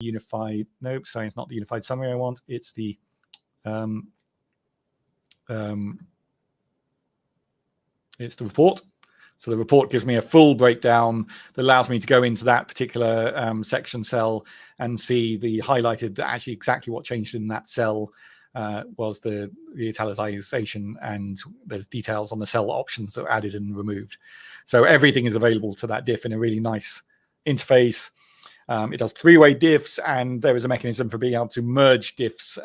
unified, nope, sorry, it's not the unified summary I want, it's the report. So the report gives me a full breakdown that allows me to go into that particular section cell and see the highlighted, actually exactly what changed in that cell was the italicization, and there's details on the cell options that were added and removed. So everything is available to that diff in a really nice interface. It does three-way diffs, and there is a mechanism for being able to merge diffs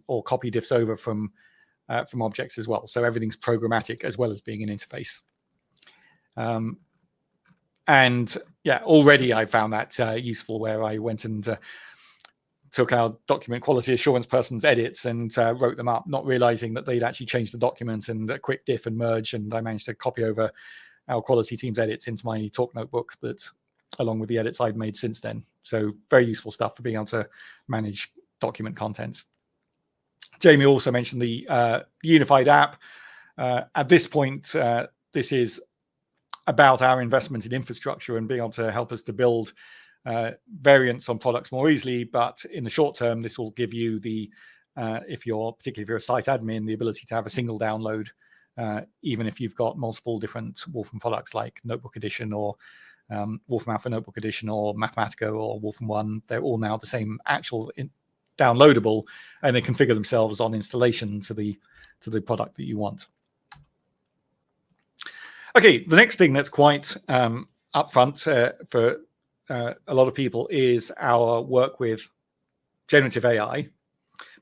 or copy diffs over from objects as well. So everything's programmatic as well as being an interface. And yeah, already I found that useful, where I went and took our document quality assurance person's edits and wrote them up, not realizing that they'd actually changed the document, and a quick diff and merge, and I managed to copy over our quality team's edits into my talk notebook, that along with the edits I'd made since then. So very useful stuff for being able to manage document contents. Jamie also mentioned the unified app. At this point, this is about our investment in infrastructure and being able to help us to build variants on products more easily. But in the short term, this will give you the, particularly if you're a site admin, the ability to have a single download, even if you've got multiple different Wolfram products like Notebook Edition or Wolfram Alpha Notebook Edition or Mathematica or Wolfram One. They're all now the same actual downloadable, and they configure themselves on installation to the product that you want. Okay, the next thing that's quite upfront for a lot of people is our work with generative AI.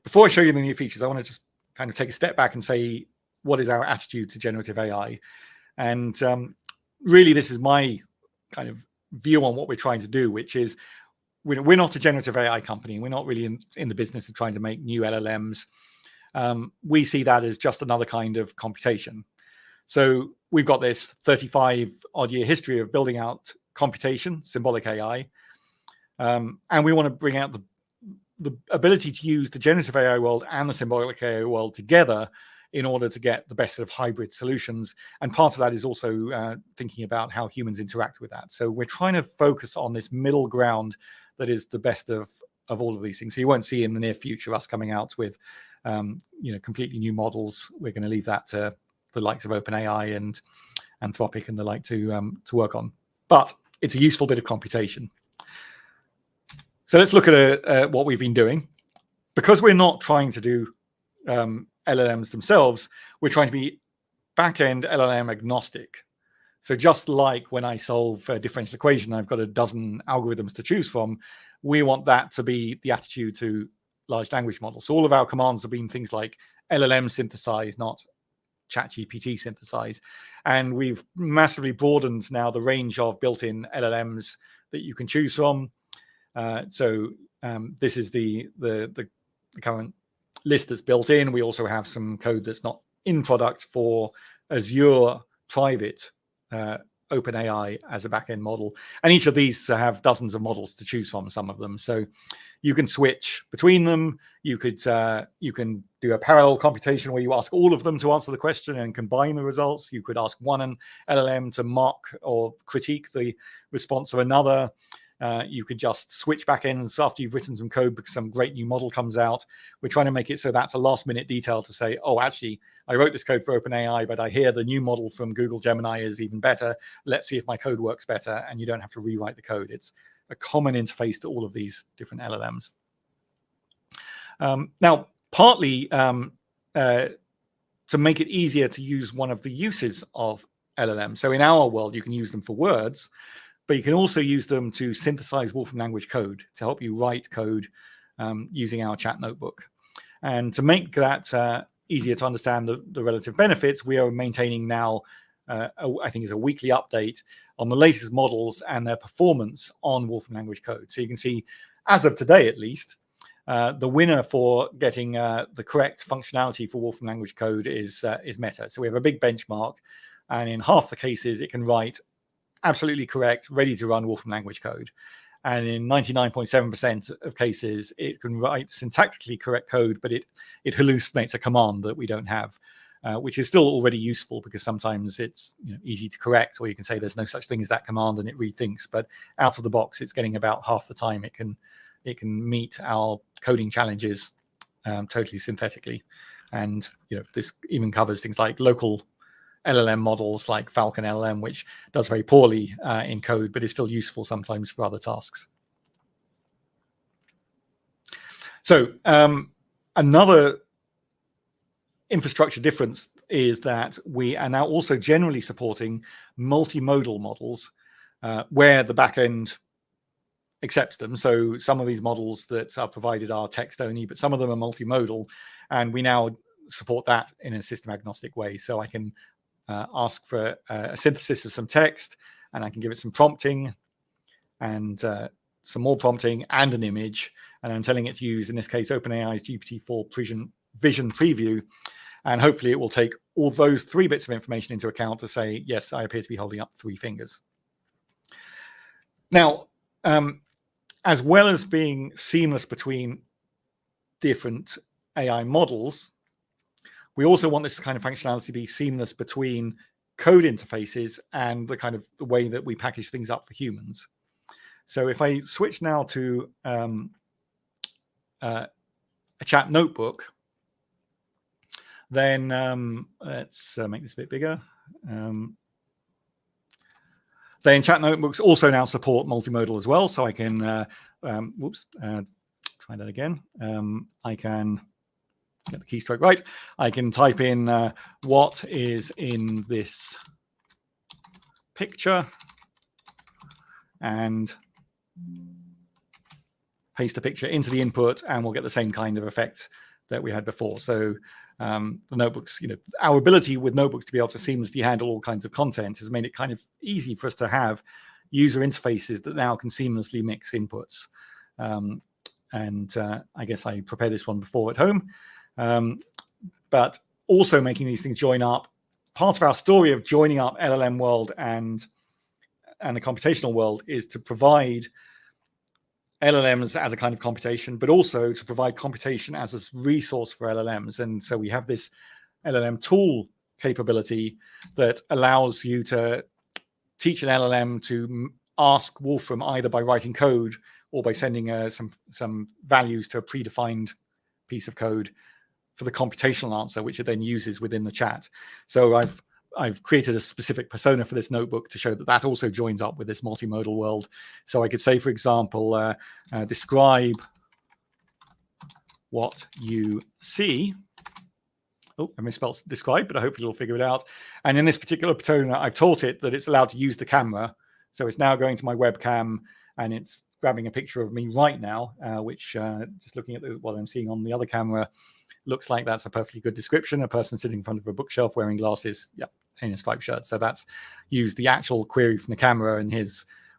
Before I show you the new features, I want to just kind of take a step back and say, what is our attitude to generative AI? And really, this is my kind of view on what we're trying to do, which is we're not a generative AI company. We're not really in the business of trying to make new LLMs. We see that as just another kind of computation. So we've got this 35-odd-year history of building out computation, symbolic AI, and we want to bring out the ability to use the generative AI world and the symbolic AI world together in order to get the best of hybrid solutions. And part of that is also thinking about how humans interact with that. So we're trying to focus on this middle ground that is the best of all of these things. So you won't see in the near future us coming out with completely new models. We're going to leave that to the likes of OpenAI and Anthropic and the like to work on. But it's a useful bit of computation. So let's look at what we've been doing. Because we're not trying to do LLMs themselves, we're trying to be back-end LLM agnostic. So just like when I solve a differential equation, I've got a dozen algorithms to choose from, we want that to be the attitude to large language models. So all of our commands have been things like LLM synthesize, not ChatGPT synthesize. And we've massively broadened now the range of built-in LLMs that you can choose from. This is the current list that's built in. We also have some code that's not in product for Azure private OpenAI as a backend model. And each of these have dozens of models to choose from, some of them. So you can switch between them. You can do a parallel computation where you ask all of them to answer the question and combine the results. You could ask one LLM to mock or critique the response of another. You could just switch backends after you've written some code because some great new model comes out. We're trying to make it so that's a last-minute detail to say, oh, actually, I wrote this code for OpenAI, but I hear the new model from Google Gemini is even better. Let's see if my code works better, and you don't have to rewrite the code. It's a common interface to all of these different LLMs. Now, partly to make it easier to use one of the uses of LLMs. So in our world, you can use them for words, but you can also use them to synthesize Wolfram language code to help you write code using our chat notebook. And to make that easier to understand the relative benefits, we are maintaining now, I think it's a weekly update on the latest models and their performance on Wolfram language code. So you can see, as of today at least, the winner for getting the correct functionality for Wolfram language code is Meta. So we have a big benchmark, and in half the cases, it can write absolutely correct, ready to run Wolfram language code. And in 99.7% of cases, it can write syntactically correct code, but it hallucinates a command that we don't have. which is still already useful because sometimes it's easy to correct, or you can say there's no such thing as that command and it rethinks. But out of the box, it's getting about half the time it can meet our coding challenges totally synthetically. And this even covers things like local LLM models like Falcon LLM, which does very poorly in code, but is still useful sometimes for other tasks. So another infrastructure difference is that we are now also generally supporting multimodal models where the backend accepts them. So some of these models that are provided are text only, but some of them are multimodal, and we now support that in a system agnostic way. So I can ask for a synthesis of some text, and I can give it some prompting and some more prompting and an image, and I'm telling it to use, in this case, OpenAI's GPT-4 Vision Preview, and hopefully it will take all those 3 bits of information into account to say, yes, I appear to be holding up 3 fingers. Now, as well as being seamless between different AI models, we also want this kind of functionality to be seamless between code interfaces and the way that we package things up for humans. So if I switch now to a chat notebook, then let's make this a bit bigger. Then chat notebooks also now support multimodal as well. So I can, try that again. I can get the keystroke right. I can type in what is in this picture and paste the picture into the input, and we'll get the same kind of effect that we had before. So the notebooks, our ability with notebooks to be able to seamlessly handle all kinds of content has made it kind of easy for us to have user interfaces that now can seamlessly mix inputs. I guess I prepared this one before at home, but also making these things join up. Part of our story of joining up LLM world and the computational world is to provide LLMs as a kind of computation, but also to provide computation as a resource for LLMs. And so we have this LLM tool capability that allows you to teach an LLM to ask Wolfram either by writing code or by sending some values to a predefined piece of code for the computational answer, which it then uses within the chat. So I've created a specific persona for this notebook to show that that also joins up with this multimodal world. So I could say, for example, describe what you see. Oh, I misspelled describe, but I hope it'll figure it out. And in this particular persona, I've taught it that it's allowed to use the camera. So it's now going to my webcam and it's grabbing a picture of me right now, which just looking at what I'm seeing on the other camera, looks like that's a perfectly good description. A person sitting in front of a bookshelf wearing glasses, in a striped shirt. So that's used the actual query from the camera and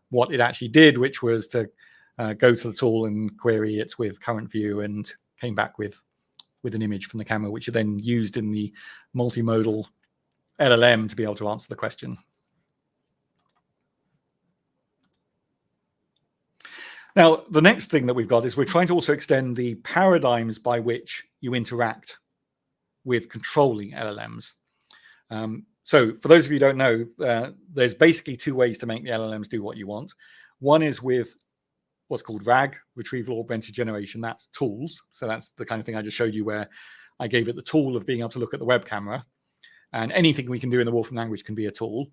what it actually did, which was to go to the tool and query it with current view, and came back with an image from the camera, which are then used in the multimodal LLM to be able to answer the question. Now, the next thing that we've got is we're trying to also extend the paradigms by which you interact with controlling LLMs. So for those of you who don't know, there's basically 2 ways to make the LLMs do what you want. One is with what's called RAG, Retrieval Augmented Generation. That's tools. So that's the kind of thing I just showed you, where I gave it the tool of being able to look at the web camera. And anything we can do in the Wolfram language can be a tool.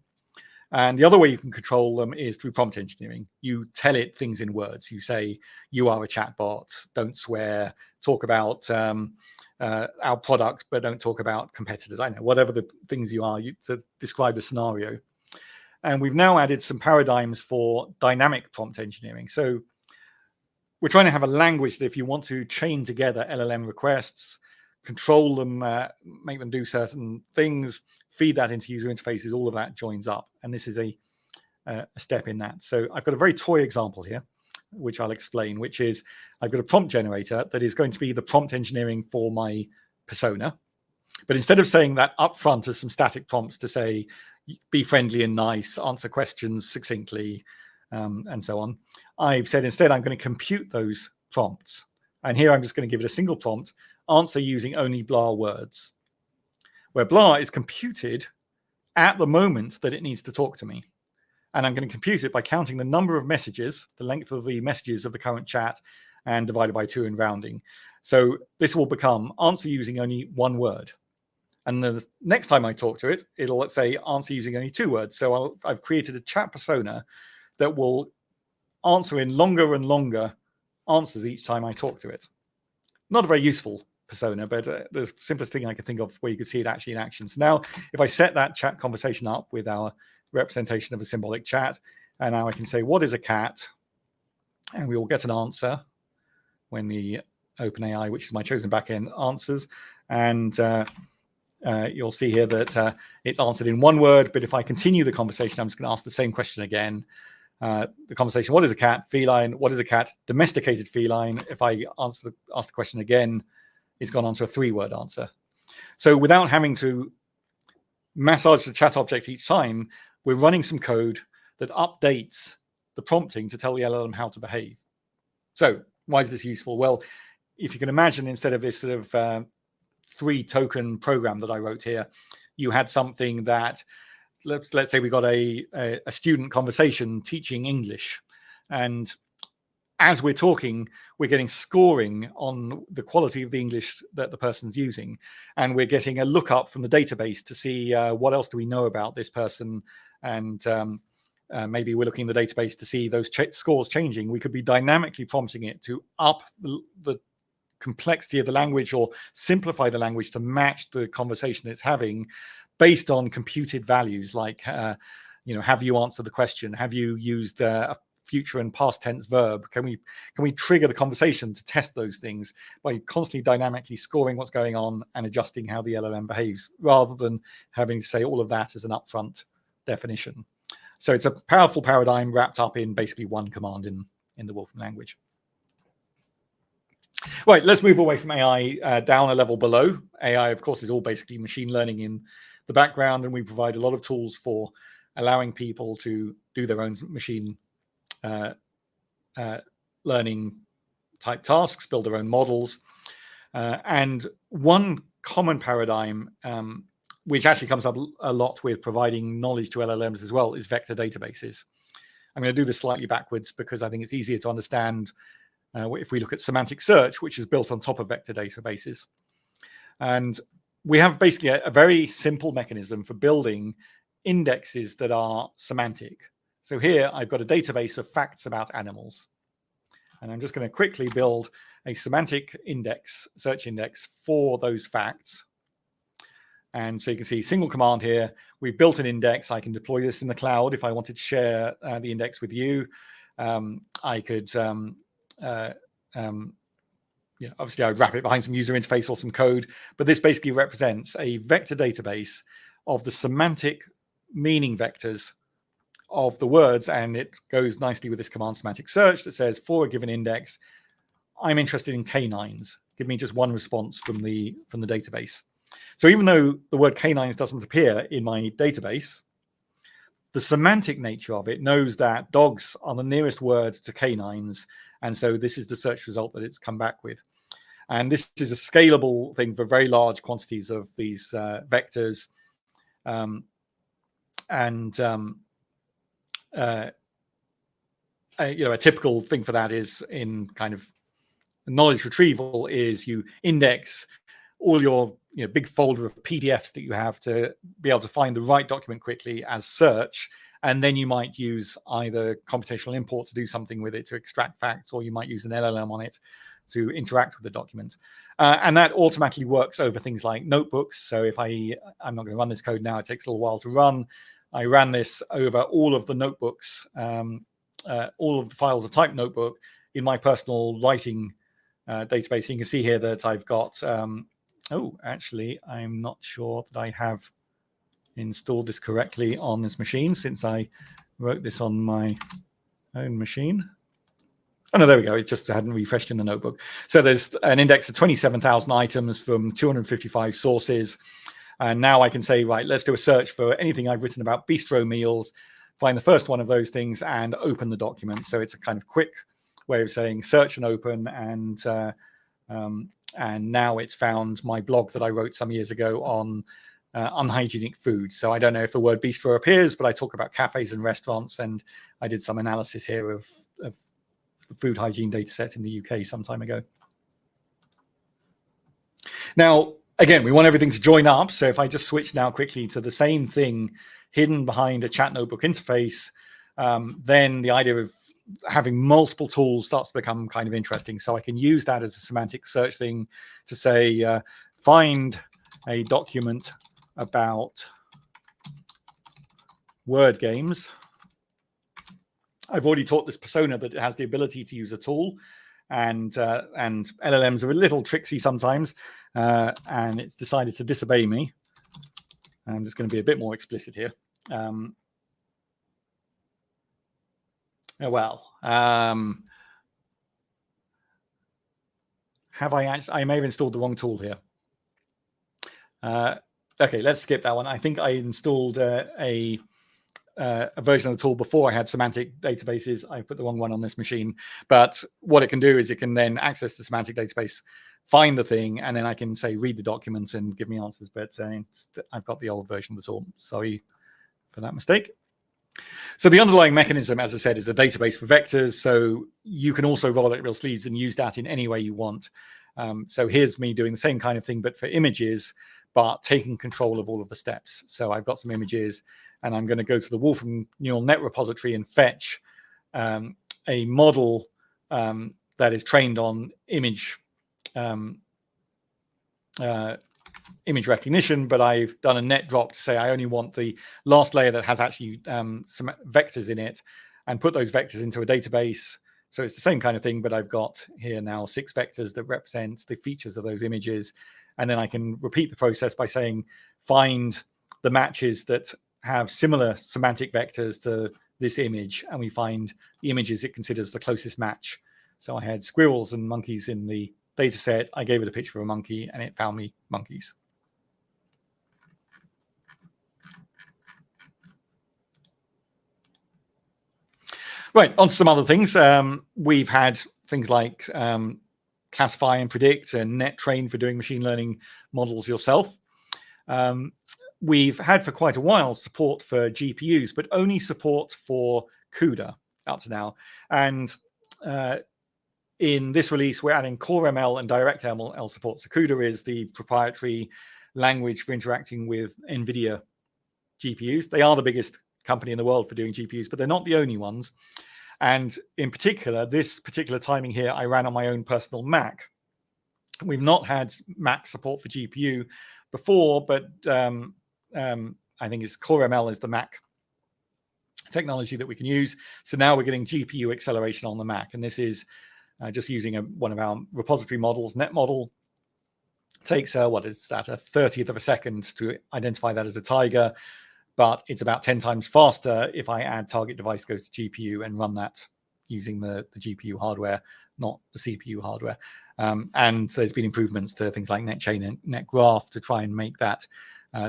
And the other way you can control them is through prompt engineering. You tell it things in words. You say, you are a chatbot, don't swear, talk about our product, but don't talk about competitors. I know, whatever the things you are, to describe a scenario. And we've now added some paradigms for dynamic prompt engineering. So we're trying to have a language that if you want to chain together LLM requests, control them, make them do certain things, feed that into user interfaces, all of that joins up. And this is a step in that. So I've got a very toy example here, which I'll explain, which is I've got a prompt generator that is going to be the prompt engineering for my persona. But instead of saying that up front as some static prompts to say, be friendly and nice, answer questions succinctly, and so on, I've said instead I'm going to compute those prompts. And here I'm just going to give it a single prompt, answer using only blah words. where blah is computed at the moment that it needs to talk to me. And I'm going to compute it by counting the number of messages, the length of the messages of the current chat, and divided by 2 and rounding. So this will become answer using only 1 word. And the next time I talk to it, it'll, let's say, answer using only 2 words. So I've created a chat persona that will answer in longer and longer answers each time I talk to it. Not a very useful persona, but the simplest thing I can think of where you can see it actually in action. So now if I set that chat conversation up with our representation of a symbolic chat, and now I can say, what is a cat? And we will get an answer when the OpenAI, which is my chosen backend, answers. And you'll see here that it's answered in 1 word, but if I continue the conversation, I'm just going to ask the same question again. The conversation, what is a cat? Feline. What is a cat? Domesticated feline. If I ask the question again, it's gone on to a 3-word answer. So without having to massage the chat object each time, we're running some code that updates the prompting to tell the LLM how to behave. So why is this useful? Well, if you can imagine, instead of this sort of 3-token program that I wrote here, you had something that, let's say we got a student conversation teaching English, and as we're talking, we're getting scoring on the quality of the English that the person's using, and we're getting a lookup from the database to see what else do we know about this person, and maybe we're looking in the database to see those scores changing. We could be dynamically prompting it to up the complexity of the language or simplify the language to match the conversation it's having based on computed values, like, have you answered the question? Have you used a future and past tense verb? Can we trigger the conversation to test those things by constantly dynamically scoring what's going on and adjusting how the LLM behaves, rather than having to say all of that as an upfront definition. So it's a powerful paradigm wrapped up in basically 1 command in the Wolfram language. Right, let's move away from AI down a level below. AI, of course, is all basically machine learning in the background, and we provide a lot of tools for allowing people to do their own machine learning type tasks, build their own models. And one common paradigm, which actually comes up a lot with providing knowledge to LLMs as well, is vector databases. I'm going to do this slightly backwards because I think it's easier to understand if we look at semantic search, which is built on top of vector databases. And we have basically a very simple mechanism for building indexes that are semantic. So here I've got a database of facts about animals. And I'm just going to quickly build a semantic index, search index for those facts. And so you can see single command here. We've built an index. I can deploy this in the cloud if I wanted to share the index with you. I could obviously I'd wrap it behind some user interface or some code, but this basically represents a vector database of the semantic meaning vectors of the words, and it goes nicely with this command semantic search that says, for a given index, I'm interested in canines. Give me just 1 response from the database. So even though the word canines doesn't appear in my database, the semantic nature of it knows that dogs are the nearest word to canines, and so this is the search result that it's come back with. And this is a scalable thing for very large quantities of these vectors. A typical thing for that is in kind of knowledge retrieval is you index all your big folder of PDFs that you have to be able to find the right document quickly as search. And then you might use either computational import to do something with it to extract facts, or you might use an LLM on it to interact with the document. And that automatically works over things like notebooks. So if I'm not going to run this code now, it takes a little while to run. I ran this over all of the notebooks, all of the files of type notebook in my personal writing database. You can see here that I've got, actually, I'm not sure that I have installed this correctly on this machine, since I wrote this on my own machine. Oh, no, there we go. It just hadn't refreshed in the notebook. So there's an index of 27,000 items from 255 sources. And now I can say, right, let's do a search for anything I've written about bistro meals, find the first one of those things, and open the document. So it's a kind of quick way of saying search and open. And now it's found my blog that I wrote some years ago on unhygienic food. So I don't know if the word bistro appears, but I talk about cafes and restaurants, and I did some analysis here of the food hygiene data set in the UK some time ago. Now, again, we want everything to join up. So if I just switch now quickly to the same thing hidden behind a chat notebook interface, then the idea of having multiple tools starts to become kind of interesting. So I can use that as a semantic search thing to say, find a document about word games. I've already taught this persona that it has the ability to use a tool, and LLMs are a little tricksy sometimes, and it's decided to disobey me. I'm just going to be a bit more explicit here. Have I actually? I may have installed the wrong tool here. Okay, let's skip that one. I think I installed a version of the tool before I had semantic databases. I put the wrong one on this machine. But what it can do is it can then access the semantic database, find the thing, and then I can say read the documents and give me answers. But I've got the old version of the tool. Sorry for that mistake. So the underlying mechanism, as I said, is a database for vectors. So you can also roll up your sleeves and use that in any way you want. So here's me doing the same kind of thing, but for images, but taking control of all of the steps. So I've got some images, and I'm going to go to the Wolfram neural net repository and fetch a model that is trained on image recognition, but I've done a net drop to say I only want the last layer that has actually some vectors in it, and put those vectors into a database. So it's the same kind of thing, but I've got here now 6 vectors that represent the features of those images. And then I can repeat the process by saying, find the matches that have similar semantic vectors to this image, and we find the images it considers the closest match. So I had squirrels and monkeys in the data set. I gave it a picture of a monkey, and it found me monkeys. Right, on to some other things. We've had things like classify and predict, and net train for doing machine learning models yourself. We've had for quite a while support for GPUs, but only support for CUDA up to now. And in this release, we're adding Core ML and Direct ML support. So CUDA is the proprietary language for interacting with NVIDIA GPUs. They are the biggest company in the world for doing GPUs, but they're not the only ones. And in particular, this particular timing here, I ran on my own personal Mac. We've not had Mac support for GPU before, but I think it's Core ML is the Mac technology that we can use. So now we're getting GPU acceleration on the Mac. And this is just using one of our repository models, net model. Takes what is that, a 30th of a second to identify that as a tiger, but it's about 10 times faster if I add target device goes to GPU and run that using the GPU hardware, not the CPU hardware. And there's been improvements to things like NetChain and NetGraph to try and make that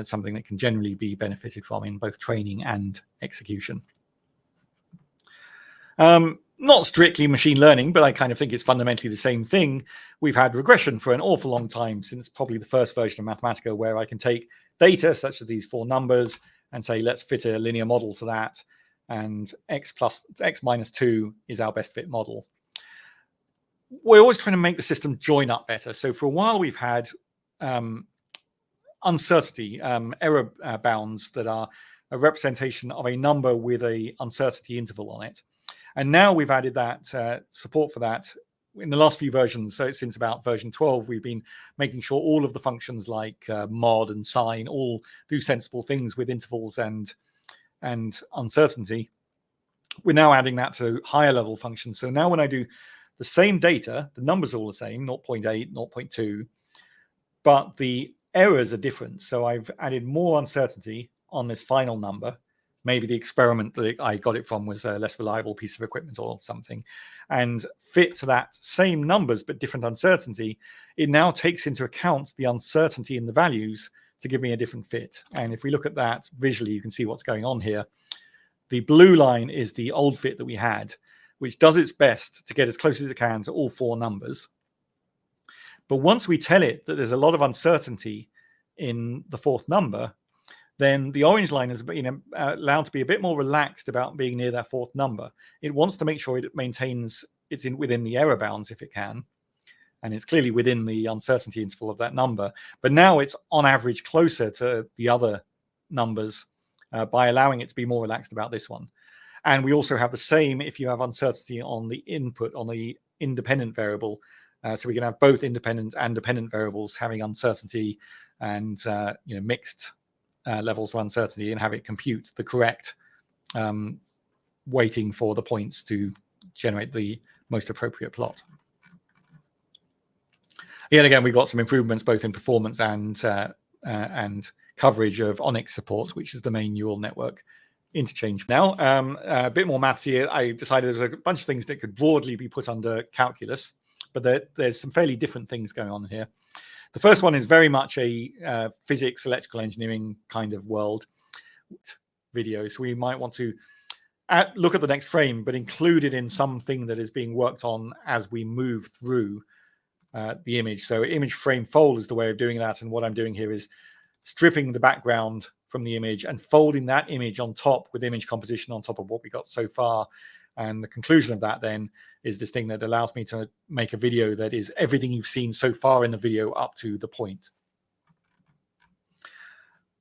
something that can generally be benefited from in both training and execution. Not strictly machine learning, but I kind of think it's fundamentally the same thing. We've had regression for an awful long time, since probably the first version of Mathematica, where I can take data such as these 4 numbers and say, let's fit a linear model to that. And x minus 2 is our best fit model. We're always trying to make the system join up better. So for a while, we've had uncertainty, error bounds that are a representation of a number with a uncertainty interval on it. And now we've added that support for that in the last few versions. So since about version 12, we've been making sure all of the functions like mod and sine all do sensible things with intervals and uncertainty. We're now adding that to higher level functions. So now when I do the same data, the numbers are all the same, 0.8, 0.2, but the errors are different. So I've added more uncertainty on this final number. Maybe the experiment that I got it from was a less reliable piece of equipment or something, and fit to that same numbers but different uncertainty. It now takes into account the uncertainty in the values to give me a different fit. And if we look at that visually, you can see what's going on here. The blue line is the old fit that we had, which does its best to get as close as it can to all 4 numbers. But once we tell it that there's a lot of uncertainty in the 4th number, then the orange line is allowed to be a bit more relaxed about being near that fourth number. It wants to make sure it maintains it's within the error bounds if it can, and it's clearly within the uncertainty interval of that number. But now it's on average closer to the other numbers by allowing it to be more relaxed about this one. And we also have the same if you have uncertainty on the input, on the independent variable. So we can have both independent and dependent variables having uncertainty and mixed levels of uncertainty, and have it compute the correct weighting for the points to generate the most appropriate plot. Yet again, we've got some improvements both in performance and coverage of ONNX support, which is the main neural network interchange. Now, a bit more maths here. I decided there's a bunch of things that could broadly be put under calculus, but there's some fairly different things going on here. The first one is very much a physics, electrical engineering kind of world video. So we might want to look at the next frame, but include it in something that is being worked on as we move through the image. So image frame fold is the way of doing that. And what I'm doing here is stripping the background from the image and folding that image on top with image composition on top of what we got so far. And the conclusion of that then is this thing that allows me to make a video that is everything you've seen so far in the video up to the point.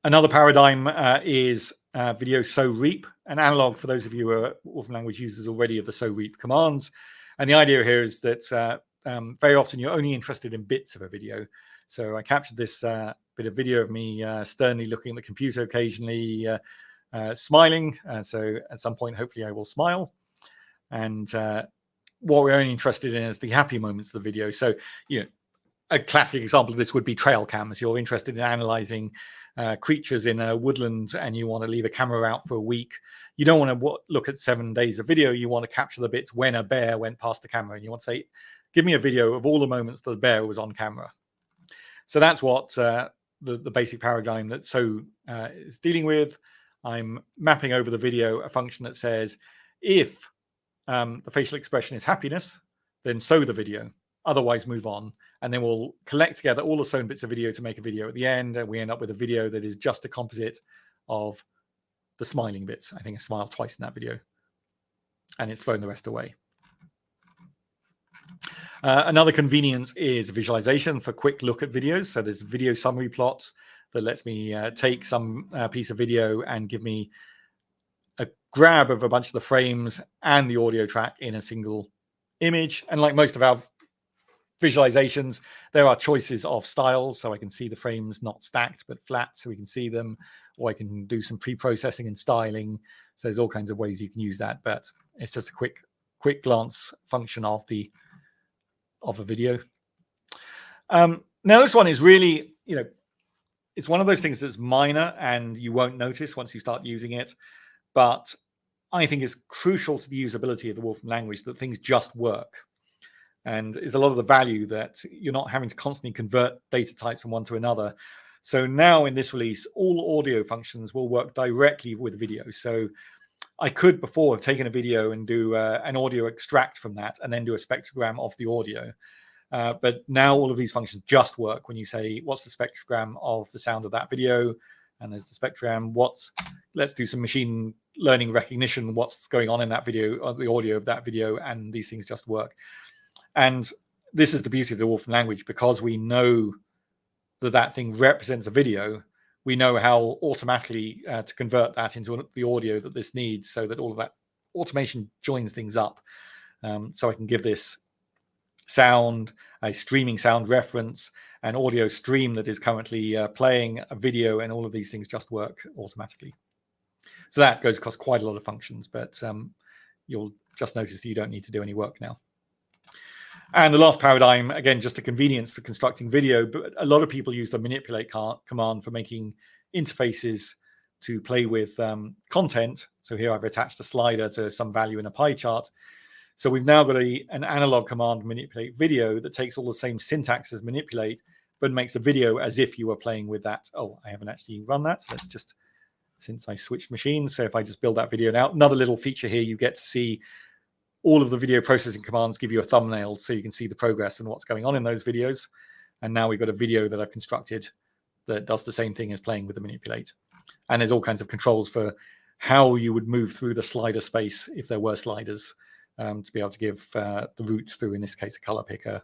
Another paradigm is video so reap, an analog for those of you who are Wolfram language users already of the so reap commands. And the idea here is that very often you're only interested in bits of a video. So I captured this bit of video of me sternly looking at the computer, occasionally smiling. So at some point, hopefully I will smile. And what we're only interested in is the happy moments of the video. So, a classic example of this would be trail cams. You're interested in analyzing creatures in a woodland and you want to leave a camera out for a week. You don't want to look at 7 days of video. You want to capture the bits when a bear went past the camera, and you want to say, give me a video of all the moments that the bear was on camera. So that's what the basic paradigm that so is dealing with. I'm mapping over the video a function that says, if the facial expression is happiness, then sow the video, otherwise move on. And then we'll collect together all the sown bits of video to make a video at the end. And we end up with a video that is just a composite of the smiling bits. I think I smiled twice in that video. And it's thrown the rest away. Another convenience is visualization for quick look at videos. So there's video summary plots that lets me take some piece of video and give me a grab of a bunch of the frames and the audio track in a single image. And like most of our visualizations, there are choices of styles. So I can see the frames not stacked but flat, so we can see them, or I can do some pre-processing and styling. So there's all kinds of ways you can use that, but it's just a quick glance function of a video. Now this one is really, it's one of those things that's minor and you won't notice once you start using it, but I think it's crucial to the usability of the Wolfram language that things just work. And is a lot of the value that you're not having to constantly convert data types from one to another. So now in this release, all audio functions will work directly with video. So I could before have taken a video and do an audio extract from that and then do a spectrogram of the audio. But now all of these functions just work when you say, what's the spectrogram of the sound of that video? And there's the spectrogram. Let's do some machine learning recognition. What's going on in that video, or the audio of that video? And these things just work. And this is the beauty of the Wolfram language, because we know that thing represents a video. We know how automatically to convert that into the audio that this needs, so that all of that automation joins things up. So I can give this sound, a streaming sound reference, an audio stream that is currently playing a video, and all of these things just work automatically. So that goes across quite a lot of functions, but you'll just notice that you don't need to do any work now. And the last paradigm, again, just a convenience for constructing video, but a lot of people use the manipulate command for making interfaces to play with content. So here I've attached a slider to some value in a pie chart. So we've now got an analog command, manipulate video, that takes all the same syntax as manipulate, but makes a video as if you were playing with that. Oh, I haven't actually run that. Let's just, since I switched machines. So if I just build that video now, another little feature here, you get to see all of the video processing commands give you a thumbnail so you can see the progress and what's going on in those videos. And now we've got a video that I've constructed that does the same thing as playing with the manipulate. And there's all kinds of controls for how you would move through the slider space if there were sliders, to be able to give the route through, in this case, a color picker.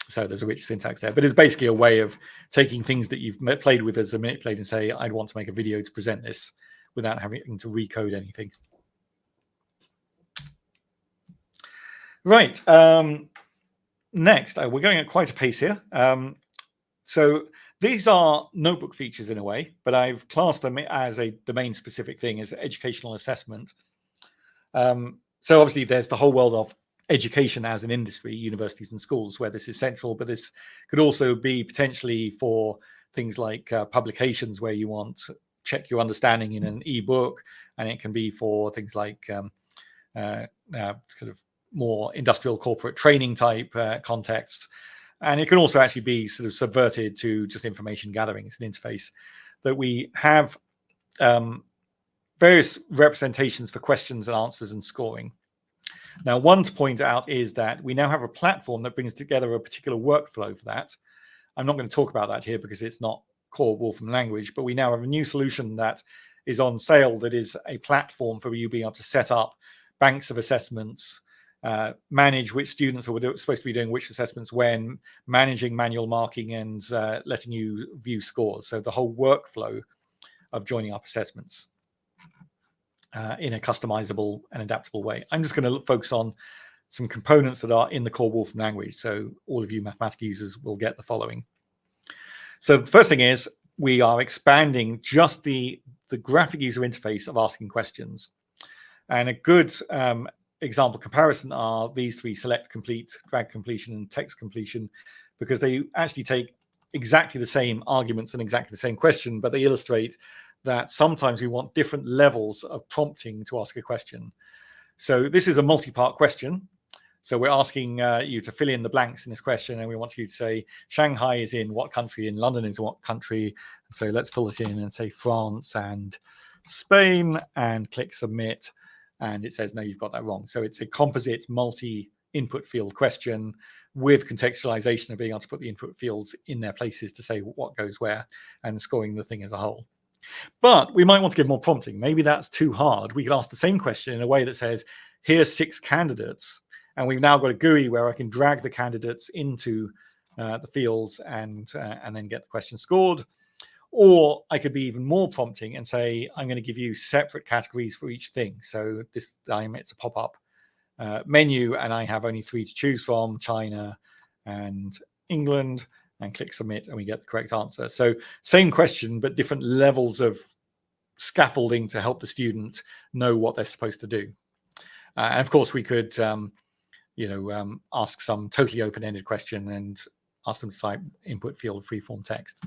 So there's a rich syntax there, but it's basically a way of taking things that you've played with as a manipulate and say, I'd want to make a video to present this without having to recode anything. Right. Next, we're going at quite a pace here. So these are notebook features in a way, but I've classed them as a domain-specific thing, as educational assessment. So obviously there's the whole world of education as an industry, universities and schools, where this is central, but this could also be potentially for things like publications where you want to check your understanding in an ebook, and it can be for things like sort of more industrial corporate training type contexts. And it can also actually be sort of subverted to just information gathering. It's an interface that we have various representations for questions and answers and scoring. Now, one to point out is that we now have a platform that brings together a particular workflow for that. I'm not going to talk about that here because it's not core Wolfram language, but we now have a new solution that is on sale that is a platform for you being able to set up banks of assessments, manage which students are supposed to be doing which assessments when, managing manual marking, and letting you view scores. So the whole workflow of joining up assessments in a customizable and adaptable way. I'm just going to focus on some components that are in the core Wolfram language, so all of you Mathematica users will get the following. So the first thing is we are expanding just the graphic user interface of asking questions. And a good example comparison are these three: select, complete, drag completion, and text completion, because they actually take exactly the same arguments and exactly the same question, but they illustrate that sometimes we want different levels of prompting to ask a question. So this is a multi-part question. So we're asking you to fill in the blanks in this question, and we want you to say Shanghai is in what country and London is in what country. So let's fill it in and say France and Spain, and click submit. And it says, no, you've got that wrong. So it's a composite multi-input field question with contextualization of being able to put the input fields in their places to say what goes where and scoring the thing as a whole. But we might want to give more prompting. Maybe that's too hard. We could ask the same question in a way that says, here's 6 candidates. And we've now got a GUI where I can drag the candidates into the fields and then get the question scored. Or I could be even more prompting and say, I'm going to give you separate categories for each thing. So this time it's a pop-up menu, and I have only 3 to choose from: China and England, and click submit, and we get the correct answer. So same question, but different levels of scaffolding to help the student know what they're supposed to do. And of course, we could ask some totally open-ended question and ask them to type input field freeform text.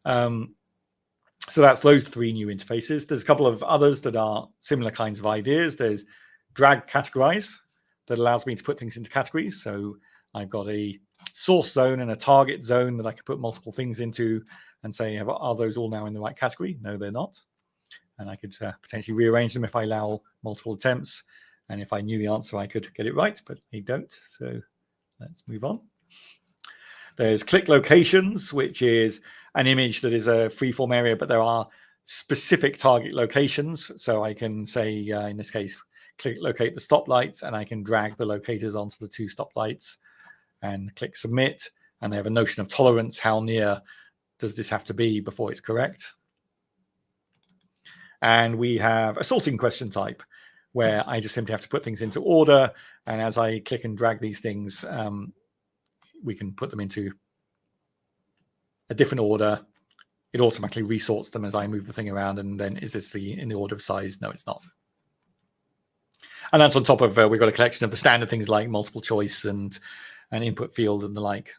So that's those 3 new interfaces. There's a couple of others that are similar kinds of ideas. There's drag categorize that allows me to put things into categories. So I've got a source zone and a target zone that I could put multiple things into and say, are those all now in the right category? No, they're not. And I could potentially rearrange them if I allow multiple attempts. And if I knew the answer, I could get it right, but I don't. So let's move on. There's click locations, which is an image that is a freeform area, but there are specific target locations. So I can say, in this case, click locate the stoplights, and I can drag the locators onto the 2 stoplights and click submit. And they have a notion of tolerance. How near does this have to be before it's correct? And we have a sorting question type, where I just simply have to put things into order. And as I click and drag these things, we can put them into a different order. It automatically resorts them as I move the thing around. And then, is this in the order of size? No, it's not. And that's on top of, we've got a collection of the standard things like multiple choice and an input field and the like.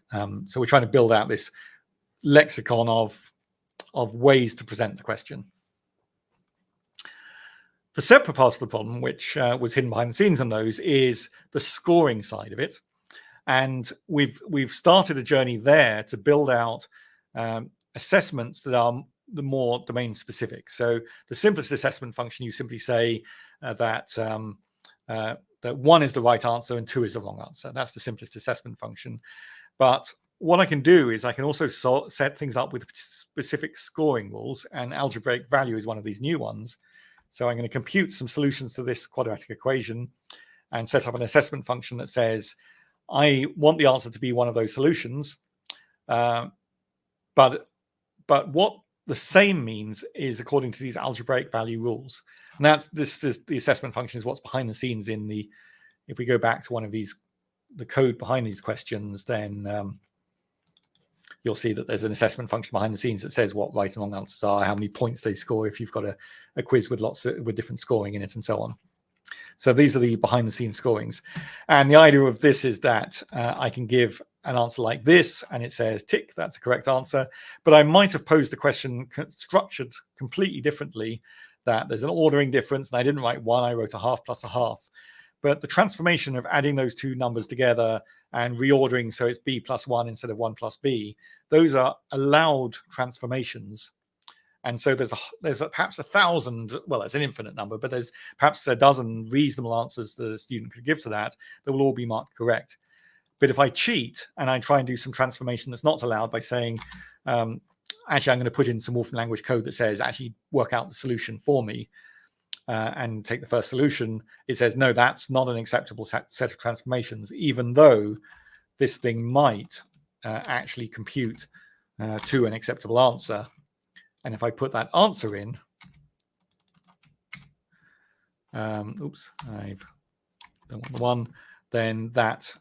So we're trying to build out this lexicon of ways to present the question. The separate part of the problem, which was hidden behind the scenes on those, is the scoring side of it. And we've started a journey there to build out assessments that are the more domain specific. So the simplest assessment function, you simply say that 1 is the right answer and 2 is the wrong answer. That's the simplest assessment function. But what I can do is I can also set things up with specific scoring rules, and algebraic value is one of these new ones. So I'm going to compute some solutions to this quadratic equation and set up an assessment function that says, I want the answer to be one of those solutions, but what the same means is according to these algebraic value rules. And this is the assessment function is what's behind the scenes in the, if we go back to one of these, the code behind these questions, then you'll see that there's an assessment function behind the scenes that says what right and wrong answers are, how many points they score if you've got a quiz with with different scoring in it, and so on. So these are the behind the scenes scorings. And the idea of this is that I can give an answer like this, and it says tick, that's a correct answer. But I might have posed the question structured completely differently, that there's an ordering difference, and I didn't write 1, I wrote a half plus a half. But the transformation of adding those two numbers together and reordering so it's b plus 1 instead of 1 plus b, those are allowed transformations. And so there's perhaps 1,000, well, it's an infinite number, but there's perhaps a dozen reasonable answers that a student could give to that will all be marked correct. But if I cheat and I try and do some transformation that's not allowed by saying, actually, I'm going to put in some Wolfram language code that says, actually work out the solution for me, and take the first solution, it says, no, that's not an acceptable set of transformations, even though this thing might actually compute to an acceptable answer. And if I put that answer in, oops, I've don't want the 1, then that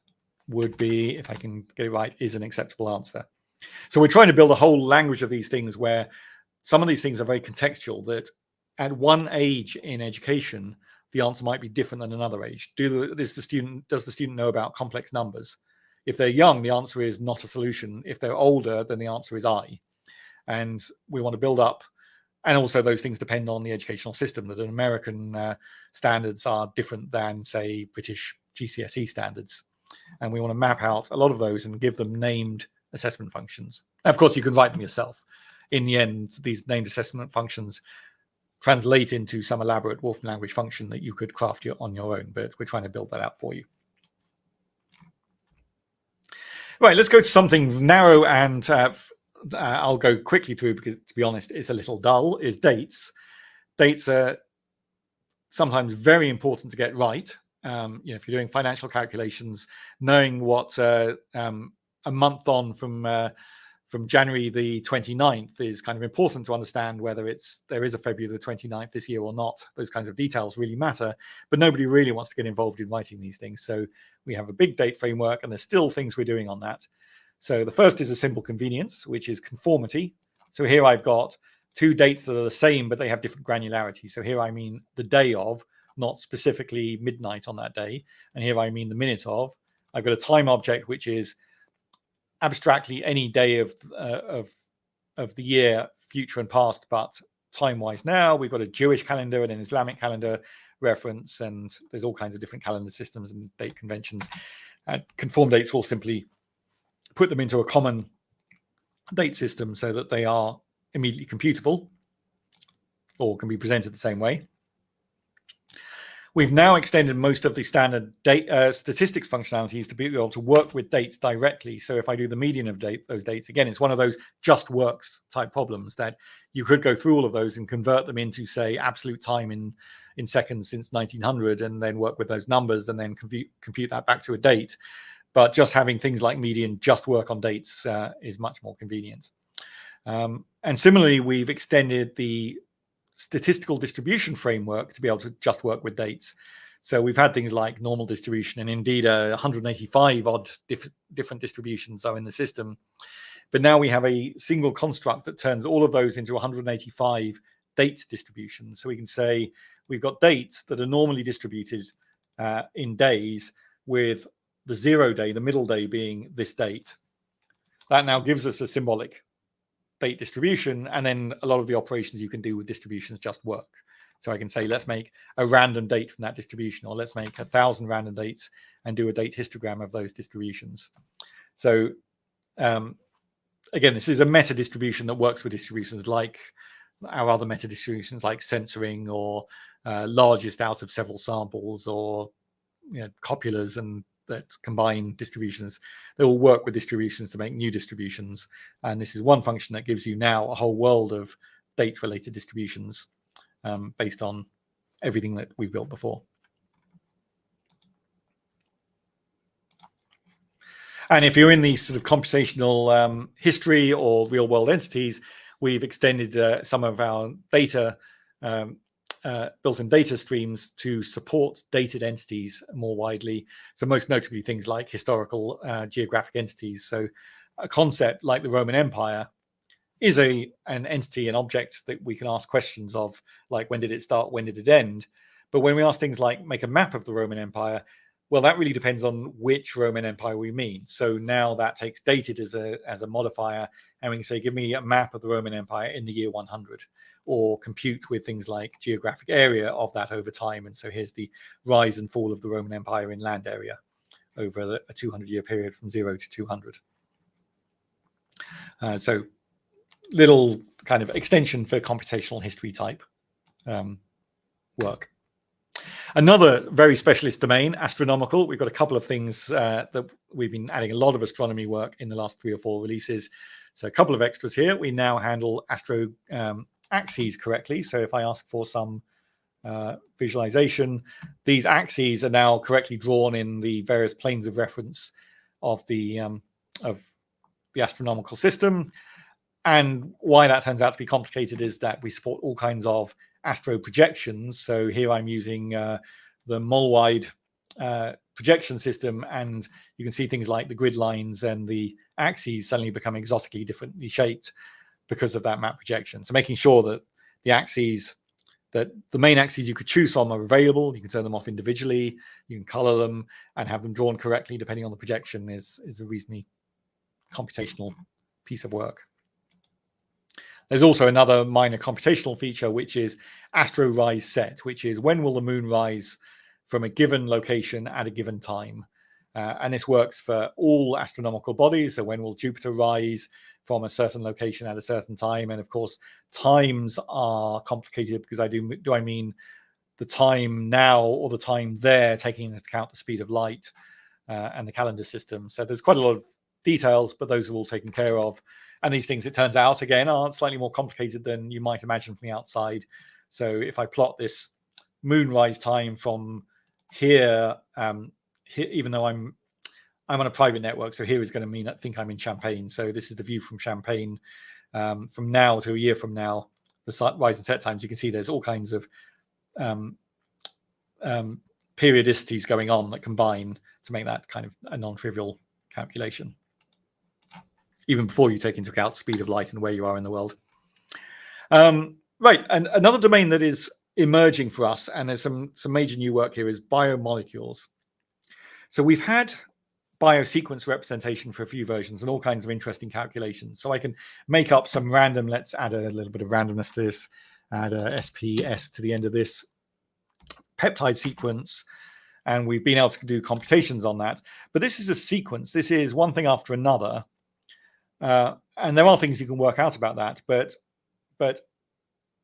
would be, if I can get it right, is an acceptable answer. So we're trying to build a whole language of these things where some of these things are very contextual, that at one age in education, the answer might be different than another age. Does the student know about complex numbers? If they're young, the answer is not a solution. If they're older, then the answer is I. And we want to build up, and also those things depend on the educational system, that American standards are different than, say, British GCSE standards. And we want to map out a lot of those and give them named assessment functions. Of course, you can write them yourself. In the end, these named assessment functions translate into some elaborate Wolfram language function that you could craft on your own, but we're trying to build that out for you. Right, let's go to something narrow, and I'll go quickly through because, to be honest, it's a little dull, is dates. Dates are sometimes very important to get right. If you're doing financial calculations, knowing what a month on from January the 29th is kind of important to understand whether there is a February the 29th this year or not. Those kinds of details really matter, but nobody really wants to get involved in writing these things. So we have a big date framework, and there's still things we're doing on that. So the first is a simple convenience, which is conformity. So here I've got two dates that are the same, but they have different granularity. So here I mean the day of, not specifically midnight on that day. And here I mean the minute of. I've got a time object, which is abstractly any day of the year, future and past, but time-wise now. We've got a Jewish calendar and an Islamic calendar reference, and there's all kinds of different calendar systems and date conventions. Conform dates will simply put them into a common date system so that they are immediately computable or can be presented the same way. We've now extended most of the standard statistics functionalities to be able to work with dates directly. So if I do the median of those dates, again, it's one of those just works type problems that you could go through all of those and convert them into, say, absolute time in seconds since 1900, and then work with those numbers and then compute that back to a date. But just having things like median just work on dates is much more convenient. And similarly, we've extended the statistical distribution framework to be able to just work with dates. So we've had things like normal distribution, and indeed 185 odd different distributions are in the system. But now we have a single construct that turns all of those into 185 date distributions. So we can say we've got dates that are normally distributed in days, with the 0 day, the middle day, being this date. That now gives us a symbolic date distribution, and then a lot of the operations you can do with distributions just work. So I can say, let's make a random date from that distribution, or let's make 1,000 random dates and do a date histogram of those distributions. So again, this is a meta distribution that works with distributions like our other meta distributions, like censoring, or largest out of several samples, or copulars, and that combine distributions. They will work with distributions to make new distributions. And this is one function that gives you now a whole world of date-related distributions based on everything that we've built before. And if you're in the sort of computational history or real-world entities, we've extended some of our data, built-in data streams to support dated entities more widely. So most notably things like historical geographic entities. So a concept like the Roman Empire is an entity, an object that we can ask questions of, like when did it start, when did it end? But when we ask things like make a map of the Roman Empire, well, that really depends on which Roman Empire we mean. So now that takes dated as a modifier, and we can say, give me a map of the Roman Empire in the year 100, or compute with things like geographic area of that over time. And so here's the rise and fall of the Roman Empire in land area over a 200-year period from 0 to 200. So little kind of extension for computational history type work. Another very specialist domain, astronomical. We've got a couple of things that we've been adding a lot of astronomy work in the last 3 or 4 releases. So a couple of extras here. We now handle astro axes correctly. So if I ask for some visualization, these axes are now correctly drawn in the various planes of reference of the astronomical system. And why that turns out to be complicated is that we support all kinds of astro projections. So here I'm using the mole-wide projection system, and you can see things like the grid lines and the axes suddenly become exotically differently shaped because of that map projection. So making sure that the axes, that the main axes you could choose from are available, you can turn them off individually, you can color them and have them drawn correctly depending on the projection is a reasonably computational piece of work. There's also another minor computational feature, which is astro rise set, which is when will the moon rise from a given location at a given time. And this works for all astronomical bodies. So when will Jupiter rise from a certain location at a certain time? And of course, times are complicated because do I mean the time now or the time there, taking into account the speed of light and the calendar system. So there's quite a lot of details, but those are all taken care of. And these things, it turns out, again, are slightly more complicated than you might imagine from the outside. So if I plot this moonrise time from here, even though I'm on a private network, so here is going to think I'm in Champagne. So this is the view from Champagne from now to a year from now, the rise and set times. You can see there's all kinds of periodicities going on that combine to make that kind of a non-trivial calculation, even before you take into account speed of light and where you are in the world. Right, and another domain that is emerging for us, and there's some major new work here, is biomolecules. So we've had biosequence representation for a few versions and all kinds of interesting calculations. So I can make up some random, let's add a little bit of randomness to this, add a SPS to the end of this peptide sequence, and we've been able to do computations on that. But this is a sequence. This is one thing after another. And there are things you can work out about that, but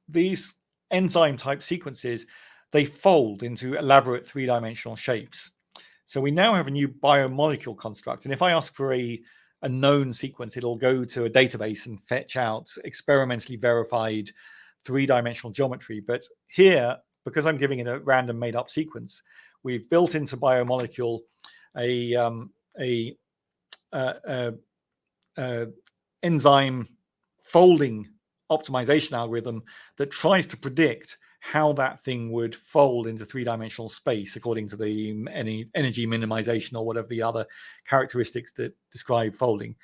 these enzyme type sequences, they fold into elaborate 3-dimensional shapes. So we now have a new biomolecule construct. And if I ask for a known sequence, it'll go to a database and fetch out experimentally verified 3-dimensional geometry. But here, because I'm giving it a random made up sequence, we've built into biomolecule a enzyme folding optimization algorithm that tries to predict how that thing would fold into 3-dimensional space according to the energy minimization or whatever the other characteristics that describe folding.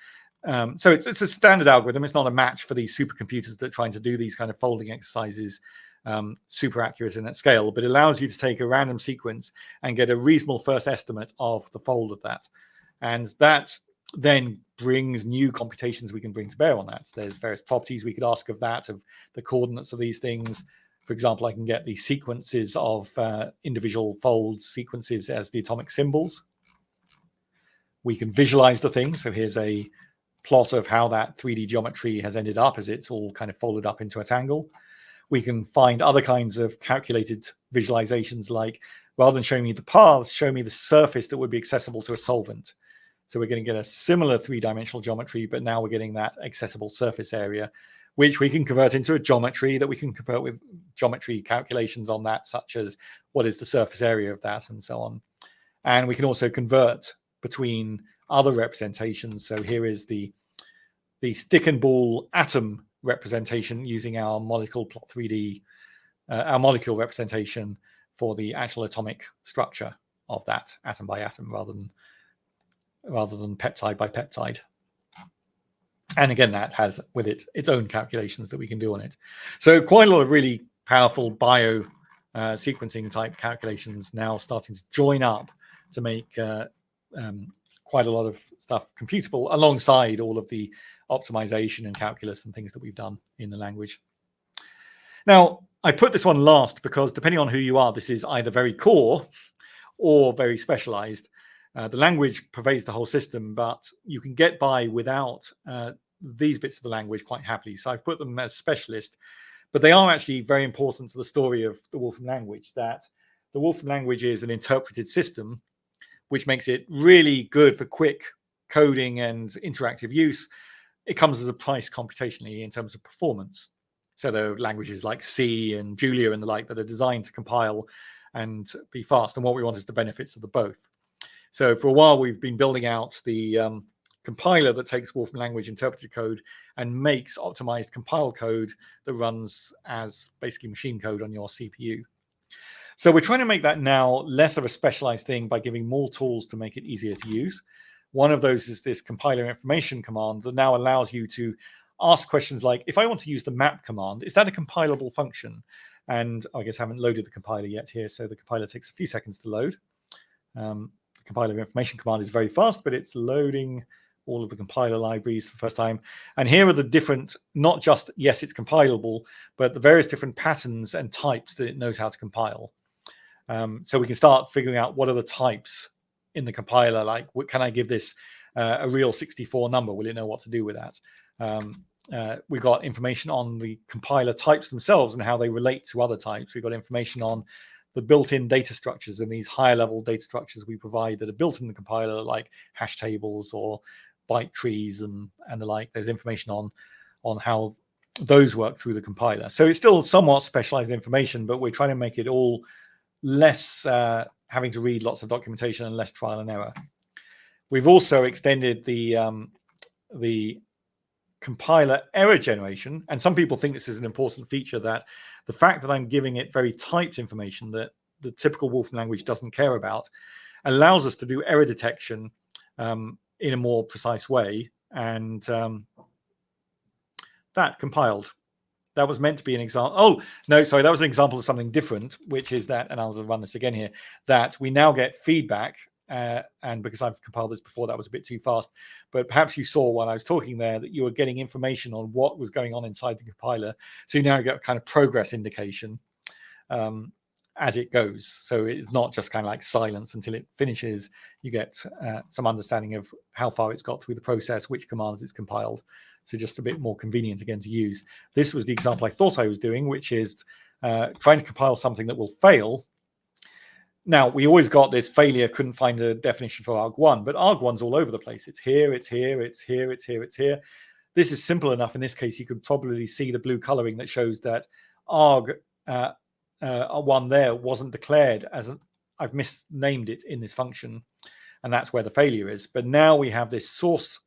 So it's a standard algorithm. It's not a match for these supercomputers that are trying to do these kind of folding exercises super accurate and at scale, but it allows you to take a random sequence and get a reasonable first estimate of the fold of that. And that then brings new computations we can bring to bear on that. There's various properties we could ask of that, of the coordinates of these things. For example, I can get the sequences of individual fold sequences as the atomic symbols. We can visualize the thing. So here's a plot of how that 3D geometry has ended up as it's all kind of folded up into a tangle. We can find other kinds of calculated visualizations like rather than showing me the paths, show me the surface that would be accessible to a solvent. So we're going to get a similar three-dimensional geometry, but now we're getting that accessible surface area, which we can convert into a geometry that we can convert with geometry calculations on that, such as what is the surface area of that and so on. And we can also convert between other representations. So here is the stick and ball atom representation using our molecule plot 3D, our molecule representation for the actual atomic structure of that atom by atom rather than peptide by peptide. And again, that has with it its own calculations that we can do on it. So quite a lot of really powerful bio sequencing type calculations now starting to join up to make quite a lot of stuff computable alongside all of the optimization and calculus and things that we've done in the language. Now, I put this one last because depending on who you are, this is either very core or very specialized. The language pervades the whole system, but you can get by without these bits of the language quite happily. So I've put them as specialist, but they are actually very important to the story of the Wolfram language, that the Wolfram language is an interpreted system, which makes it really good for quick coding and interactive use. It comes as a price computationally in terms of performance. So there are languages like C and Julia and the like that are designed to compile and be fast. And what we want is the benefits of the both. So for a while, we've been building out the compiler that takes Wolfram language interpreted code and makes optimized compiled code that runs as basically machine code on your CPU. So we're trying to make that now less of a specialized thing by giving more tools to make it easier to use. One of those is this compiler information command that now allows you to ask questions like, if I want to use the map command, is that a compilable function? And I guess I haven't loaded the compiler yet here, so the compiler takes a few seconds to load. The compiler information command is very fast, but it's loading all of the compiler libraries for the first time. And here are the different, not just, yes, it's compilable, but the various different patterns and types that it knows how to compile. So we can start figuring out what are the types in the compiler, like what can I give this a real 64 number? Will it know what to do with that? We got information on the compiler types themselves and how they relate to other types. We got information on the built-in data structures and these higher level data structures we provide that are built in the compiler, like hash tables or byte trees and the like. There's information on how those work through the compiler. So it's still somewhat specialized information, but we're trying to make it all less having to read lots of documentation and less trial and error. We've also extended the compiler error generation, and some people think this is an important feature, that the fact that I'm giving it very typed information that the typical Wolfram language doesn't care about allows us to do error detection in a more precise way. And that compiled. That was meant to be an example. Oh, no, sorry, that was an example of something different, which is that, and I'll run this again here, that we now get feedback. And because I've compiled this before, that was a bit too fast. But perhaps you saw while I was talking there that you were getting information on what was going on inside the compiler. So you now get a kind of progress indication as it goes. So it's not just kind of like silence until it finishes. You get some understanding of how far it's got through the process, which commands it's compiled. So just a bit more convenient again to use. This was the example I thought I was doing, which is trying to compile something that will fail. Now, we always got this failure, couldn't find a definition for arg1, but arg1's all over the place. It's here, it's here, it's here, it's here, it's here. This is simple enough. In this case, you could probably see the blue coloring that shows that arg1 there wasn't declared as I've misnamed it in this function, and that's where the failure is. But now we have this source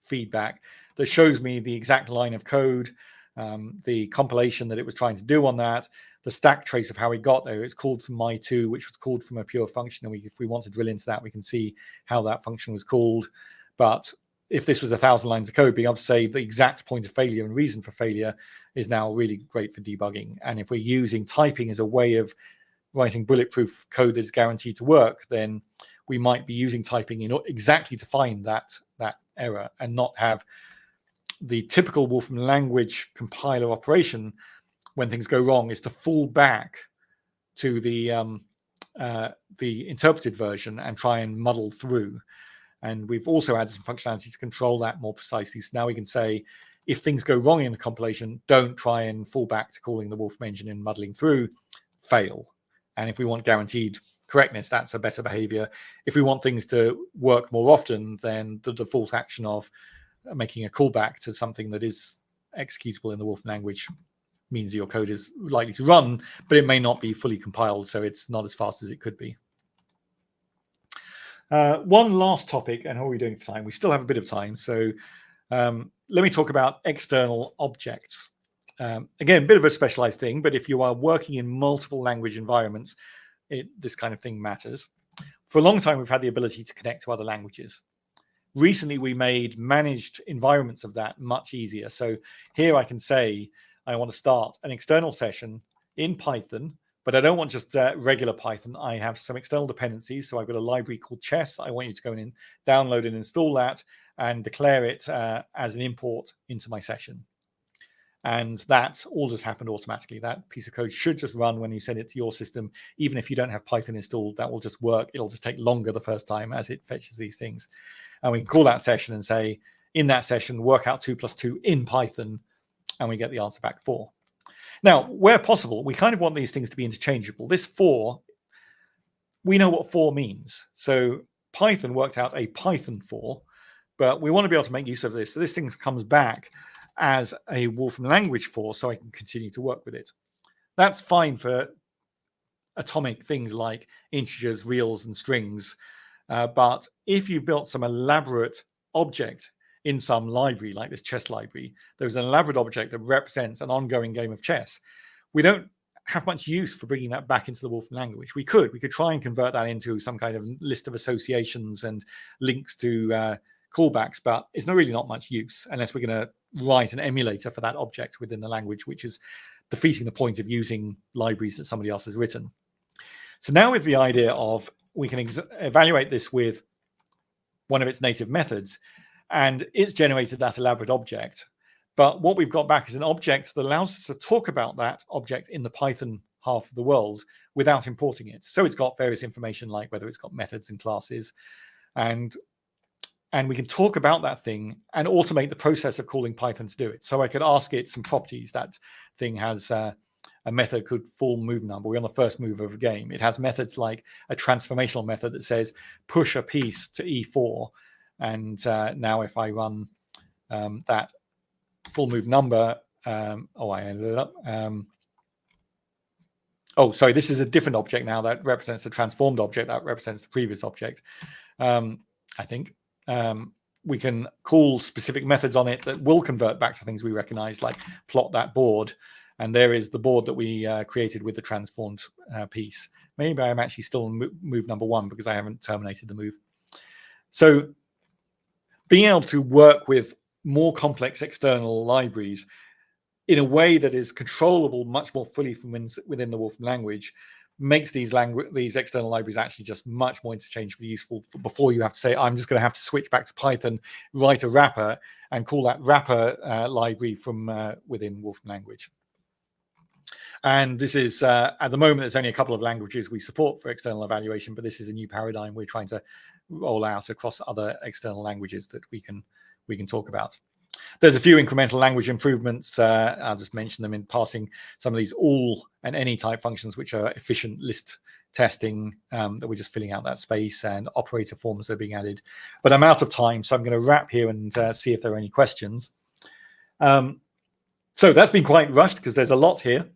feedback that shows me the exact line of code, the compilation that it was trying to do on that, the stack trace of how we got there. It's called from my2, which was called from a pure function. And if we want to drill into that, we can see how that function was called. But if this was 1,000 lines of code, being able to say the exact point of failure and reason for failure is now really great for debugging. And if we're using typing as a way of writing bulletproof code that's guaranteed to work, then we might be using typing in exactly to find that error and not have the typical Wolfram language compiler operation when things go wrong is to fall back to the interpreted version and try and muddle through. And we've also added some functionality to control that more precisely. So now we can say, if things go wrong in the compilation, don't try and fall back to calling the Wolfram engine and muddling through, fail. And if we want guaranteed correctness, that's a better behavior. If we want things to work more often, then the default action of making a callback to something that is executable in the Wolfram language means your code is likely to run, but it may not be fully compiled, so it's not as fast as it could be. One last topic, and how are we doing for time? We still have a bit of time, so let me talk about external objects. Again, a bit of a specialized thing, but if you are working in multiple language environments, this kind of thing matters. For a long time, we've had the ability to connect to other languages. Recently, we made managed environments of that much easier. So here I can say, I want to start an external session in Python, but I don't want just regular Python. I have some external dependencies. So I've got a library called chess. I want you to go in and download and install that and declare it as an import into my session. And that all just happened automatically. That piece of code should just run when you send it to your system. Even if you don't have Python installed, that will just work. It'll just take longer the first time as it fetches these things. And we can call that session and say, in that session, work out 2 + 2 in Python, and we get the answer back 4. Now, where possible, we kind of want these things to be interchangeable. This 4, we know what 4 means. So Python worked out a Python 4, but we want to be able to make use of this. So this thing comes back as a Wolfram language 4, so I can continue to work with it. That's fine for atomic things like integers, reals, and strings. But if you've built some elaborate object in some library, like this chess library, there's an elaborate object that represents an ongoing game of chess. We don't have much use for bringing that back into the Wolfram language. We could try and convert that into some kind of list of associations and links to callbacks, but it's not really not much use unless we're going to write an emulator for that object within the language, which is defeating the point of using libraries that somebody else has written. So now with the idea of we can evaluate this with one of its native methods, and it's generated that elaborate object. But what we've got back is an object that allows us to talk about that object in the Python half of the world without importing it. So it's got various information like whether it's got methods and classes, and we can talk about that thing and automate the process of calling Python to do it. So I could ask it some properties. That thing has a method called full move number. We're on the first move of a game. It has methods like a transformational method that says push a piece to E4. And now if I run that full move number, I ended up. Sorry, this is a different object now that represents the transformed object that represents the previous object. I think we can call specific methods on it that will convert back to things we recognize, like plot that board. And there is the board that we created with the transformed piece. Maybe I'm actually still on move number 1 because I haven't terminated the move. So being able to work with more complex external libraries in a way that is controllable much more fully from within the Wolfram language makes these external libraries actually just much more interchangeably useful before you have to say, I'm just going to have to switch back to Python, write a wrapper, and call that wrapper library from within Wolfram language. And this is, at the moment, there's only a couple of languages we support for external evaluation, but this is a new paradigm we're trying to roll out across other external languages that we can talk about. There's a few incremental language improvements. I'll just mention them in passing. Some of these all and any type functions, which are efficient list testing, that we're just filling out that space, and operator forms are being added. But I'm out of time, so I'm going to wrap here and see if there are any questions. So that's been quite rushed because there's a lot here.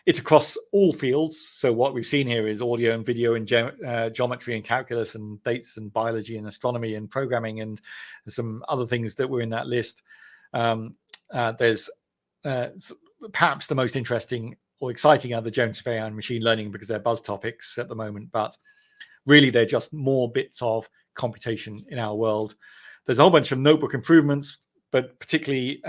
It's across all fields. So what we've seen here is audio and video and geometry and calculus and dates and biology and astronomy and programming and some other things that were in that list. There's perhaps the most interesting or exciting are the generative AI and machine learning because they're buzz topics at the moment, but really they're just more bits of computation in our world. There's a whole bunch of notebook improvements, but particularly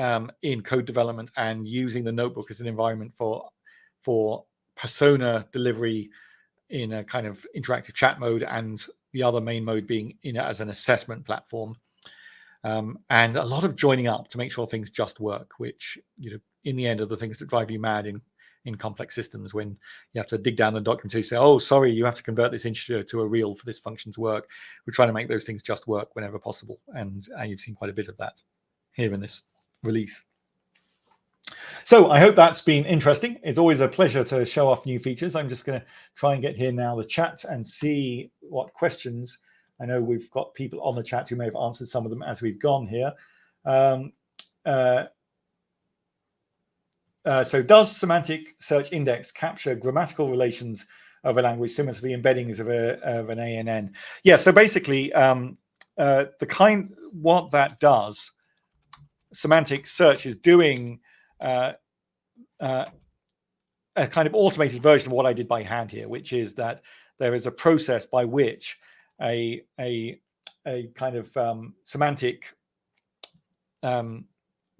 in code development and using the notebook as an environment for persona delivery in a kind of interactive chat mode, and the other main mode being as an assessment platform. And a lot of joining up to make sure things just work, which, in the end are the things that drive you mad in complex systems, when you have to dig down the document and say, oh, sorry, you have to convert this integer to a real for this function to work. We're trying to make those things just work whenever possible. And you've seen quite a bit of that here in this release. So I hope that's been interesting. It's always a pleasure to show off new features. I'm just going to try and get here now the chat and see what questions. I know we've got people on the chat who may have answered some of them as we've gone here. So does semantic search index capture grammatical relations of a language similar to the embeddings of an ANN? Yeah, so basically what that does, semantic search is doing a kind of automated version of what I did by hand here, which is that there is a process by which a kind of semantic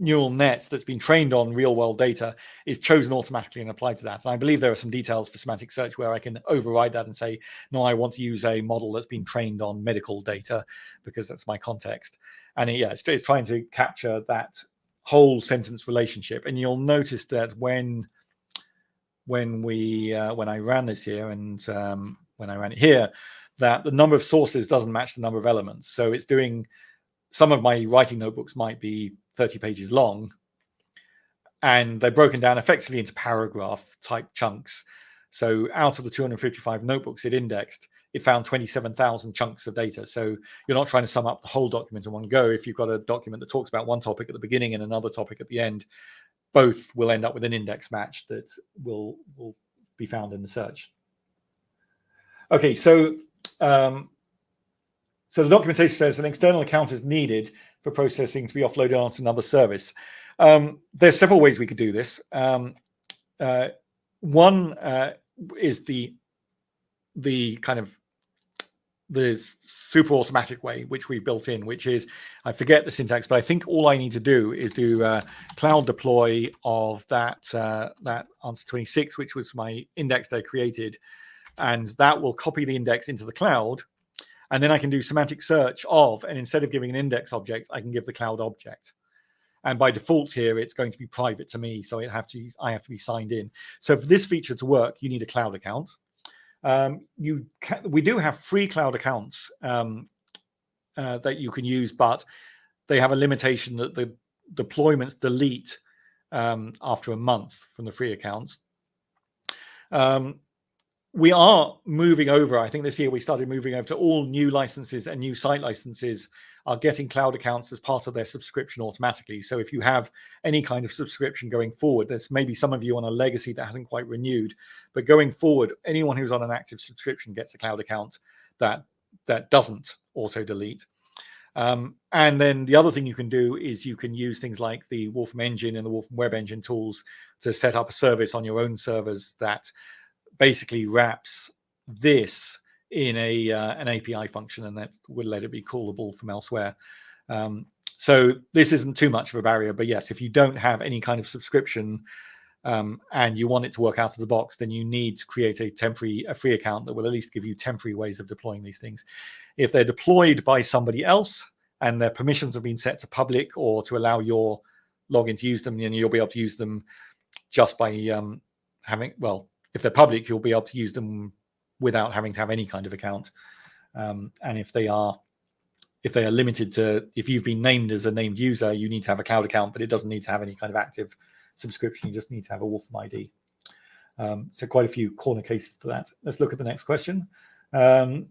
neural net that's been trained on real world data is chosen automatically and applied to that. And I believe there are some details for semantic search where I can override that and say, no, I want to use a model that's been trained on medical data because that's my context. And it's trying to capture that whole sentence relationship. And you'll notice that when I ran this here and when I ran it here, that the number of sources doesn't match the number of elements. So it's doing, some of my writing notebooks might be 30 pages long, and they're broken down effectively into paragraph type chunks. So out of the 255 notebooks it indexed, it found 27,000 chunks of data. So you're not trying to sum up the whole document in one go. If you've got a document that talks about one topic at the beginning and another topic at the end, both will end up with an index match that will be found in the search. Okay, so so the documentation says an external account is needed for processing to be offloaded onto another service. There's several ways we could do this. One is the kind of the super automatic way, which we've built in, which is, I forget the syntax, but I think all I need to do is do cloud deploy of that answer 26, which was my index that I created, and that will copy the index into the cloud. And then I can do semantic search of, and instead of giving an index object, I can give the cloud object. And by default here, it's going to be private to me, so I have to be signed in. So for this feature to work, you need a cloud account. We do have free cloud accounts that you can use, but they have a limitation that the deployments delete after a month from the free accounts. We are moving over, I think this year we started moving over to all new licenses, and new site licenses are getting cloud accounts as part of their subscription automatically. So if you have any kind of subscription going forward, there's maybe some of you on a legacy that hasn't quite renewed, but going forward, anyone who's on an active subscription gets a cloud account that doesn't auto delete. And then the other thing you can do is you can use things like the Wolfram engine and the Wolfram web engine tools to set up a service on your own servers that basically wraps this in an API function, and that will let it be callable from elsewhere. So this isn't too much of a barrier, but yes, if you don't have any kind of subscription and you want it to work out of the box, then you need to create a free account that will at least give you temporary ways of deploying these things. If they're deployed by somebody else and their permissions have been set to public or to allow your login to use them, then you'll be able to use them just by if they're public, you'll be able to use them without having to have any kind of account. And if they are limited to, if you've been named as a named user, you need to have a cloud account, but it doesn't need to have any kind of active subscription. You just need to have a Wolfram ID. So quite a few corner cases to that. Let's look at the next question. So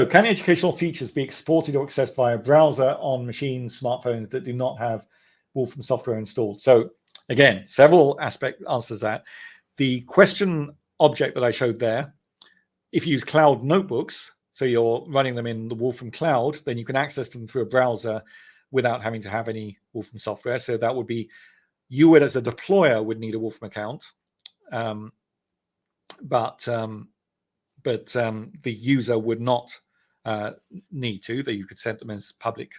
can educational features be exported or accessed via browser on machines, smartphones that do not have Wolfram software installed? So again, several answers that. The question object that I showed there, if you use cloud notebooks, so you're running them in the Wolfram cloud, then you can access them through a browser without having to have any Wolfram software. So that would be, you would as a deployer would need a Wolfram account, but the user would not need to, that you could set them as public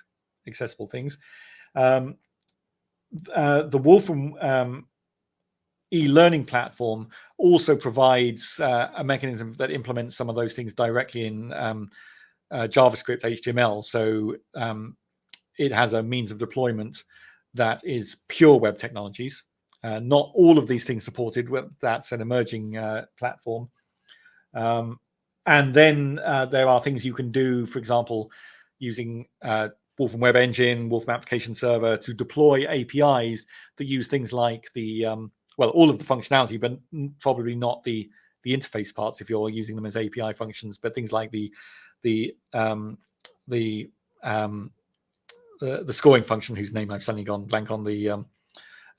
accessible things. The Wolfram e-learning platform also provides a mechanism that implements some of those things directly in JavaScript, HTML. So it has a means of deployment that is pure web technologies. Not all of these things supported. That's an emerging platform. And then there are things you can do, for example, using Wolfram Web Engine, Wolfram Application Server to deploy APIs that use things like the well, all of the functionality, but probably not the interface parts if you're using them as API functions, but things like the scoring function, whose name I've suddenly gone blank on, the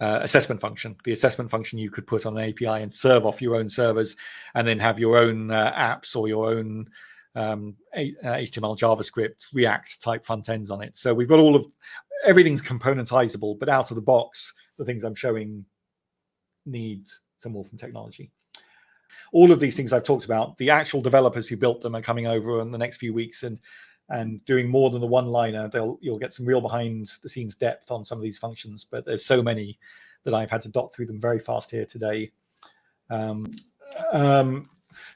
assessment function. The assessment function you could put on an API and serve off your own servers, and then have your own apps or your own HTML, JavaScript, React type front ends on it. So we've got everything's componentizable, but out of the box, the things I'm showing need some Wolfram technology. All of these things I've talked about, the actual developers who built them are coming over in the next few weeks and doing more than the one-liner. You'll get some real behind-the-scenes depth on some of these functions, but there's so many that I've had to dot through them very fast here today.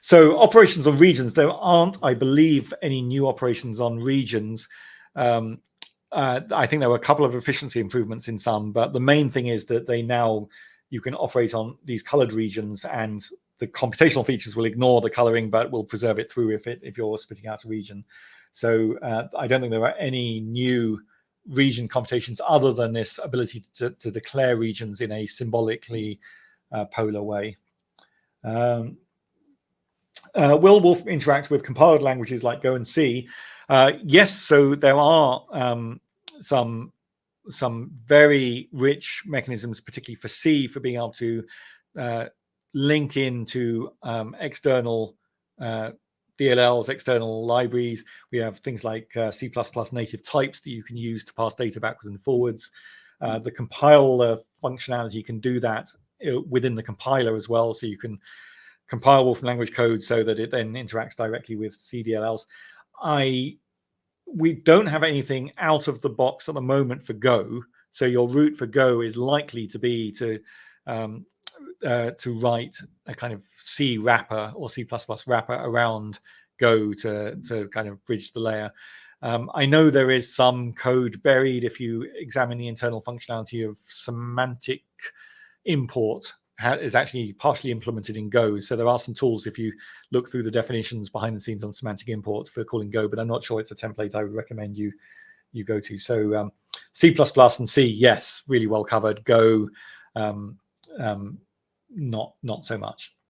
So operations on regions, there aren't, I believe, any new operations on regions. I think there were a couple of efficiency improvements in some, but the main thing is that you can operate on these colored regions, and the computational features will ignore the coloring, but will preserve it through if you're splitting out a region. So I don't think there are any new region computations other than this ability to declare regions in a symbolically polar way. Will Wolfram interact with compiled languages like Go and C? Yes, so there are some very rich mechanisms, particularly for C, for being able to link into external DLLs, external libraries. We have things like C++ native types that you can use to pass data backwards and forwards. The compiler functionality can do that within the compiler as well, so you can compile Wolfram language code so that it then interacts directly with CDLLs. We don't have anything out of the box at the moment for Go, so your route for Go is likely to be to write a kind of C wrapper or C++ wrapper around Go to kind of bridge the layer. I know there is some code buried if you examine the internal functionality of semantic import is actually partially implemented in Go. So there are some tools if you look through the definitions behind the scenes on semantic import for calling Go, but I'm not sure it's a template I would recommend you go to. So C++ and C, yes, really well covered. Go, not so much.